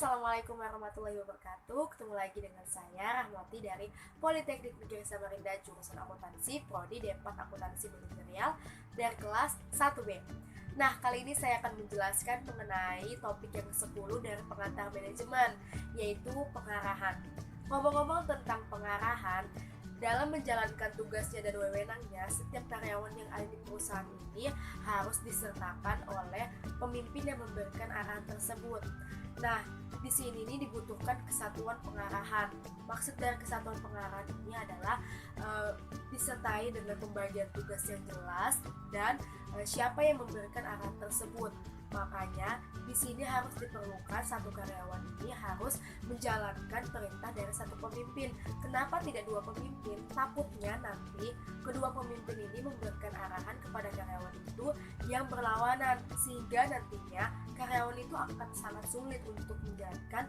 Assalamualaikum warahmatullahi wabarakatuh. Ketemu lagi dengan saya Rahmati dari Politeknik Negeri Samarinda jurusan Akuntansi, Prodi D4 Akuntansi Manajerial dari kelas 1B. Nah, kali ini saya akan menjelaskan mengenai topik yang ke-10 dari pengantar manajemen, yaitu pengarahan. Ngomong-ngomong tentang pengarahan, dalam menjalankan tugasnya dan wewenangnya, setiap karyawan yang ada di perusahaan ini harus disertakan oleh pemimpin yang memberikan arahan tersebut. Nah, di sini ini dibutuhkan kesatuan pengarahan. Maksud dari kesatuan pengarahan ini adalah disertai dengan pembagian tugas yang jelas dan siapa yang memberikan arahan tersebut. Makanya di sini harus diperlukan satu karyawan ini harus menjalankan perintah dari satu pemimpin. Kenapa tidak dua pemimpin? Takutnya nanti kedua pemimpin ini memberikan arahan kepada karyawan itu yang berlawanan, sehingga nantinya karyawan itu akan sangat sulit untuk menjalankan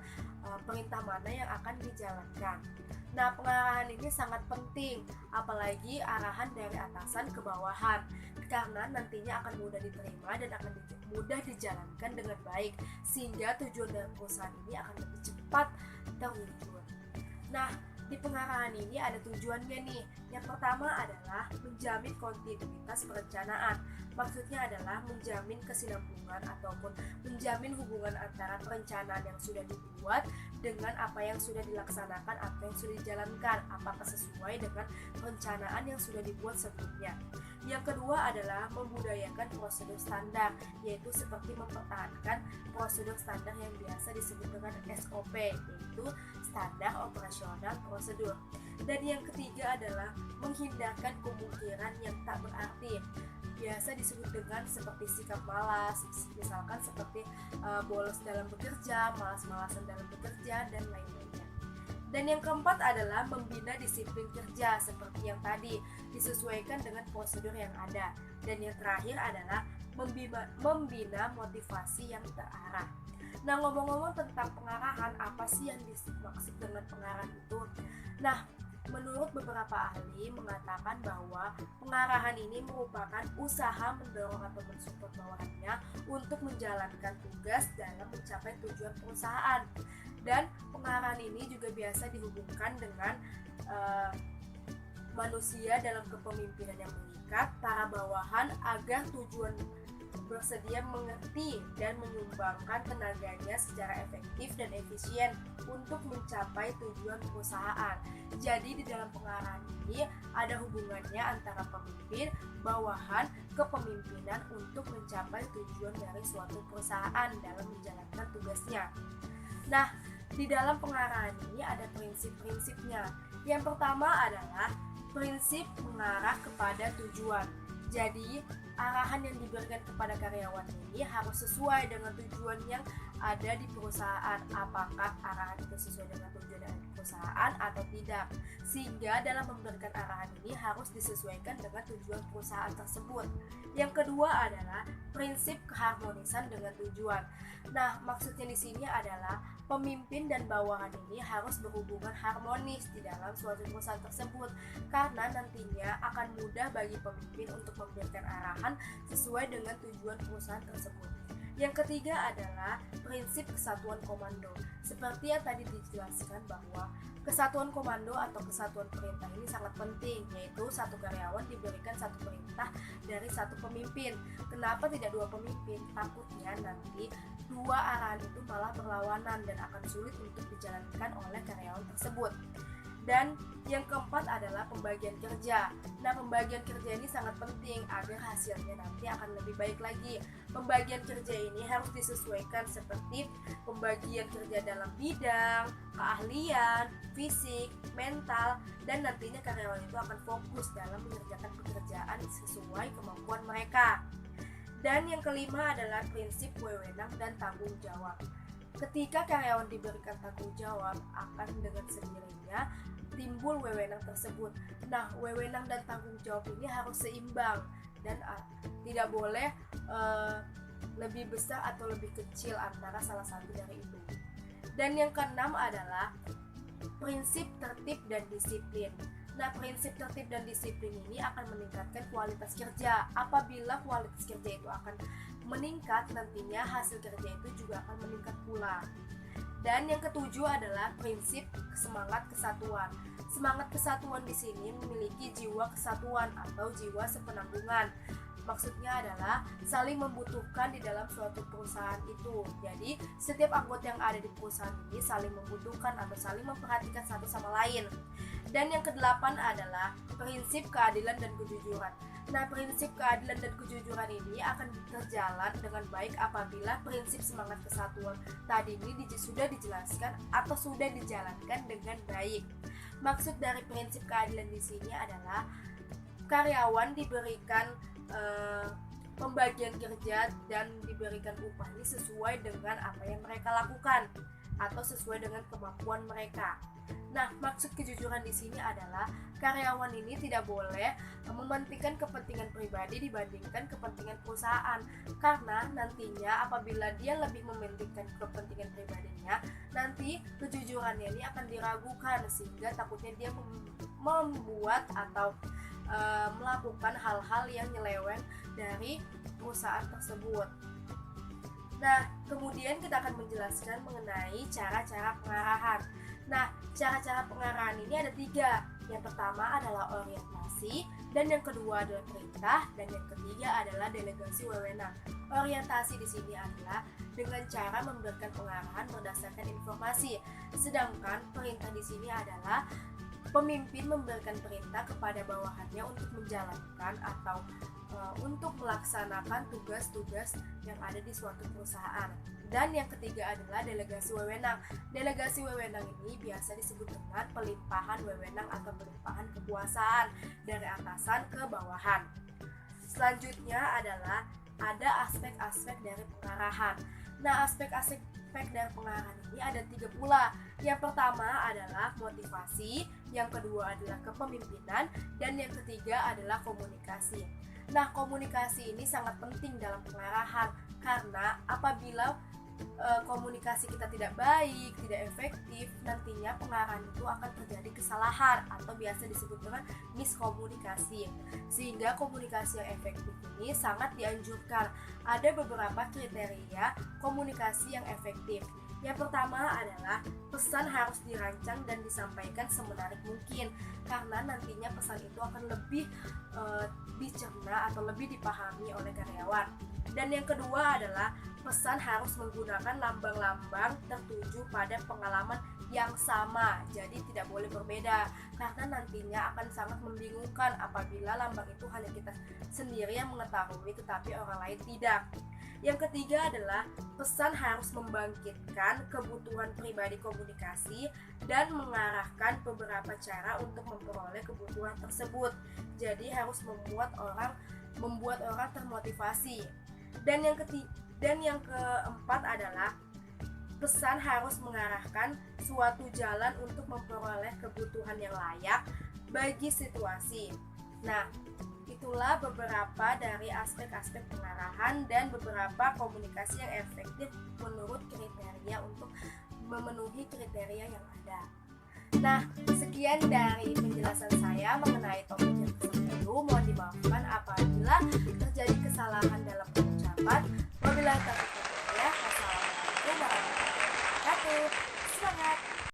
perintah mana yang akan dijalankan. Nah, pengarahan ini sangat penting, apalagi arahan dari atasan ke bawahan, karena nantinya akan mudah diterima dan akan mudah dijalankan dengan baik, sehingga tujuan dari perusahaan ini akan lebih cepat terwujud. Nah, di pengarahan ini ada tujuannya nih. Yang pertama adalah menjamin kontinuitas perencanaan. Maksudnya adalah menjamin kesinambungan ataupun menjamin hubungan antara perencanaan yang sudah dibuat dengan apa yang sudah dilaksanakan atau yang sudah dijalankan, apakah sesuai dengan perencanaan yang sudah dibuat sebelumnya. Yang kedua adalah membudayakan prosedur standar, yaitu seperti mempertahankan prosedur standar yang biasa disebut dengan SOP, yaitu standar operasional prosedur. Dan yang ketiga adalah menghindarkan kemungkinan yang tak berarti, biasa disebut dengan seperti sikap malas, misalkan seperti bolos dalam bekerja, malas-malasan dalam bekerja, dan lain-lainnya. Dan yang keempat adalah membina disiplin kerja seperti yang tadi, disesuaikan dengan prosedur yang ada. Dan yang terakhir adalah membina motivasi yang terarah. Nah, ngomong-ngomong tentang pengarahan, apa sih yang dimaksud dengan pengarahan itu? Nah, menurut beberapa ahli mengatakan bahwa pengarahan ini merupakan usaha mendorong atau mensupport bawahannya untuk menjalankan tugas dalam mencapai tujuan perusahaan. Dan pengarahan ini juga biasa dihubungkan dengan manusia dalam kepemimpinan yang mengikat para bawahan agar tujuan bersedia mengerti dan menyumbangkan tenaganya secara efektif dan efisien untuk mencapai tujuan perusahaan. Jadi di dalam pengarahan ini ada hubungannya antara pemimpin, bawahan, kepemimpinan untuk mencapai tujuan dari suatu perusahaan dalam menjalankan tugasnya. Nah, di dalam pengarahan ini ada prinsip-prinsipnya. Yang pertama adalah prinsip mengarah kepada tujuan. Jadi, arahan yang diberikan kepada karyawan ini harus sesuai dengan tujuan yang ada di perusahaan. Apakah arahan itu sesuai dengan tujuan dari perusahaan atau tidak. Sehingga dalam memberikan arahan ini harus disesuaikan dengan tujuan perusahaan tersebut. Yang kedua adalah prinsip keharmonisan dengan tujuan. Nah, maksudnya di sini adalah pemimpin dan bawahan ini harus berhubungan harmonis di dalam suatu perusahaan tersebut, karena nantinya akan mudah bagi pemimpin untuk memberikan arahan sesuai dengan tujuan perusahaan tersebut. Yang ketiga adalah prinsip kesatuan komando. Seperti yang tadi dijelaskan bahwa kesatuan komando atau kesatuan perintah ini sangat penting, yaitu satu karyawan diberikan satu perintah dari satu pemimpin. Kenapa tidak dua pemimpin? Takutnya nanti dua arahan itu malah berlawanan dan akan sulit untuk dijalankan oleh karyawan tersebut. Dan yang keempat adalah pembagian kerja. Nah, pembagian kerja ini sangat penting agar hasilnya nanti akan lebih baik lagi. Pembagian kerja ini harus disesuaikan seperti pembagian kerja dalam bidang, keahlian, fisik, mental, dan nantinya karyawan itu akan fokus dalam mengerjakan pekerjaan sesuai kemampuan mereka. Dan yang kelima adalah prinsip wewenang dan tanggung jawab. Ketika karyawan diberikan tanggung jawab, akan dengan sendirinya timbul wewenang tersebut. Nah, wewenang dan tanggung jawab ini harus seimbang dan tidak boleh lebih besar atau lebih kecil antara salah satu dari itu. Dan yang keenam adalah prinsip tertib dan disiplin. Nah, prinsip tertib dan disiplin ini akan meningkatkan kualitas kerja. Apabila kualitas kerja itu akan meningkat, nantinya hasil kerja itu juga akan meningkat pula. Dan yang ketujuh adalah prinsip semangat kesatuan. Semangat kesatuan di sini memiliki jiwa kesatuan atau jiwa sepenanggungan. Maksudnya adalah saling membutuhkan di dalam suatu perusahaan itu. Jadi setiap anggota yang ada di perusahaan ini saling membutuhkan atau saling memperhatikan satu sama lain. Dan yang kedelapan adalah prinsip keadilan dan kejujuran. Nah, prinsip keadilan dan kejujuran ini akan terjalan dengan baik apabila prinsip semangat kesatuan tadi ini sudah dijelaskan atau sudah dijalankan dengan baik. Maksud dari prinsip keadilan di sini adalah karyawan diberikan pembagian kerja dan diberikan upah ini sesuai dengan apa yang mereka lakukan atau sesuai dengan kemampuan mereka. Nah, maksud kejujuran di sini adalah karyawan ini tidak boleh mementingkan kepentingan pribadi dibandingkan kepentingan perusahaan, karena nantinya apabila dia lebih mementingkan kepentingan pribadinya, nanti kejujurannya ini akan diragukan sehingga takutnya dia membuat atau melakukan hal-hal yang nyeleweng dari perusahaan tersebut. Nah, kemudian kita akan menjelaskan mengenai cara-cara pengarahan. Nah, cara-cara pengarahan ini ada 3. Yang pertama adalah orientasi, dan yang kedua adalah perintah, dan yang ketiga adalah delegasi wewenang. Orientasi di sini adalah dengan cara memberikan pengarahan berdasarkan informasi, sedangkan perintah di sini adalah pemimpin memberikan perintah kepada bawahannya untuk menjalankan atau untuk melaksanakan tugas-tugas yang ada di suatu perusahaan. Dan yang ketiga adalah delegasi wewenang. Delegasi wewenang ini biasa disebut dengan pelimpahan wewenang atau pelimpahan kekuasaan dari atasan ke bawahan. Selanjutnya adalah ada aspek-aspek dari pengarahan. Nah, aspek-aspek dari pengarahan ini ada 3 pula. Yang pertama adalah motivasi, yang kedua adalah kepemimpinan, dan yang ketiga adalah komunikasi. Nah, komunikasi ini sangat penting dalam pengarahan karena apabila komunikasi kita tidak baik, tidak efektif, nantinya pengarahan itu akan terjadi kesalahan atau biasa disebut dengan miskomunikasi. Sehingga komunikasi yang efektif ini sangat dianjurkan. Ada beberapa kriteria komunikasi yang efektif. Yang pertama adalah pesan harus dirancang dan disampaikan semenarik mungkin, karena nantinya pesan itu akan lebih dicerna atau lebih dipahami oleh karyawan. Dan yang kedua adalah pesan harus menggunakan lambang-lambang tertuju pada pengalaman yang sama, jadi tidak boleh berbeda, karena nantinya akan sangat membingungkan apabila lambang itu hanya kita sendiri yang mengetahui tetapi orang lain tidak. Yang ketiga adalah pesan harus membangkitkan kebutuhan pribadi komunikasi dan mengarahkan beberapa cara untuk memperoleh kebutuhan tersebut. Jadi harus membuat orang termotivasi. Dan yang keempat adalah pesan harus mengarahkan suatu jalan untuk memperoleh kebutuhan yang layak bagi situasi. Nah, itulah beberapa dari aspek-aspek pengarahan dan beberapa komunikasi yang efektif menurut kriteria untuk memenuhi kriteria yang ada. Nah, sekian dari penjelasan saya mengenai topik yang ke-10. Mohon dimaafkan apabila terjadi kesalahan dalam pengucapan. Wabillahi taufiq